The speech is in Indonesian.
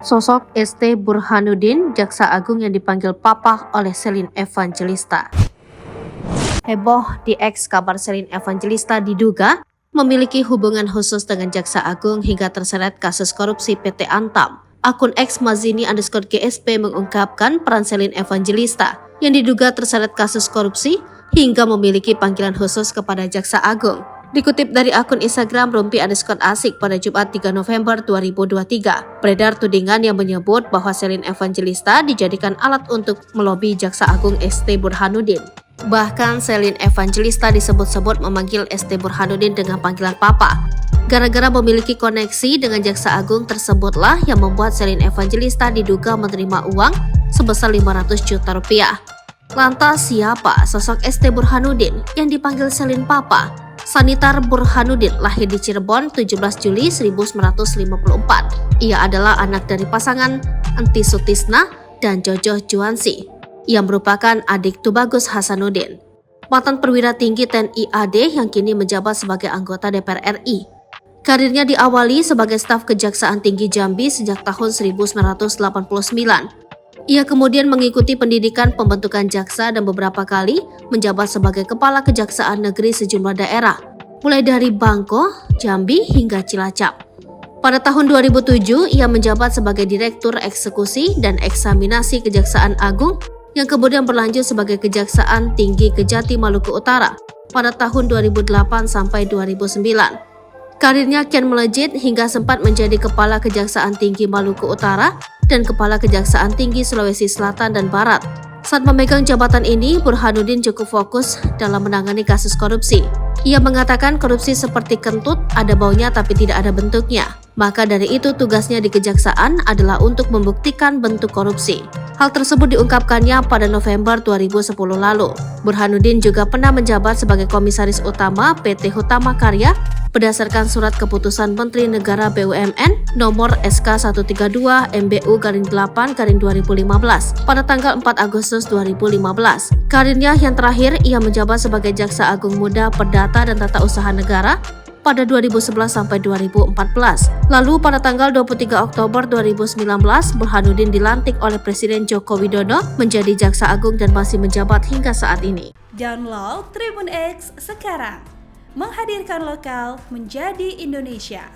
Sosok ST Burhanuddin, Jaksa Agung yang dipanggil Papa oleh Selin Evangelista. Heboh di X, kabar Selin Evangelista diduga memiliki hubungan khusus dengan Jaksa Agung hingga terseret kasus korupsi PT Antam. Akun X Mazini_GSP mengungkapkan peran Selin Evangelista yang diduga terseret kasus korupsi hingga memiliki panggilan khusus kepada Jaksa Agung. Dikutip dari akun Instagram Rumpi_Asik pada Jumat 3 November 2023, beredar tudingan yang menyebut bahwa Selin Evangelista dijadikan alat untuk melobi Jaksa Agung ST Burhanuddin. Bahkan Selin Evangelista disebut-sebut memanggil ST Burhanuddin dengan panggilan Papa. Gara-gara memiliki koneksi dengan Jaksa Agung tersebutlah yang membuat Selin Evangelista diduga menerima uang sebesar 500 juta rupiah. Lantas siapa sosok ST Burhanuddin yang dipanggil Selin Papa? Sanitar Burhanuddin lahir di Cirebon 17 Juli 1954. Ia adalah anak dari pasangan Enti Sutisna dan Jojo Juansi. Ia merupakan adik Tubagus Hasanuddin, mantan perwira tinggi TNI AD yang kini menjabat sebagai anggota DPR RI. Karirnya diawali sebagai staf Kejaksaan Tinggi Jambi sejak tahun 1989. Ia kemudian mengikuti pendidikan pembentukan jaksa dan beberapa kali menjabat sebagai Kepala Kejaksaan Negeri sejumlah daerah, mulai dari Bangko, Jambi hingga Cilacap. Pada tahun 2007, ia menjabat sebagai Direktur Eksekusi dan Eksaminasi Kejaksaan Agung yang kemudian berlanjut sebagai Kejaksaan Tinggi Kejati Maluku Utara pada tahun 2008 sampai 2009. Karirnya kian melejit hingga sempat menjadi Kepala Kejaksaan Tinggi Maluku Utara dan Kepala Kejaksaan Tinggi Sulawesi Selatan dan Barat. Saat memegang jabatan ini, Burhanuddin cukup fokus dalam menangani kasus korupsi. Ia mengatakan korupsi seperti kentut, ada baunya tapi tidak ada bentuknya. Maka dari itu tugasnya di kejaksaan adalah untuk membuktikan bentuk korupsi. Hal tersebut diungkapkannya pada November 2010 lalu. Burhanuddin juga pernah menjabat sebagai Komisaris Utama PT Hutama Karya berdasarkan surat keputusan Menteri Negara BUMN nomor SK132 MBU-8/2015 pada tanggal 4 Agustus 2015. Karirnya yang terakhir, ia menjabat sebagai Jaksa Agung Muda Perdata dan Tata Usaha Negara pada 2011 sampai 2014. Lalu pada tanggal 23 Oktober 2019, Burhanuddin dilantik oleh Presiden Joko Widodo menjadi Jaksa Agung dan masih menjabat hingga saat ini. Download Tribun X sekarang, menghadirkan lokal menjadi Indonesia.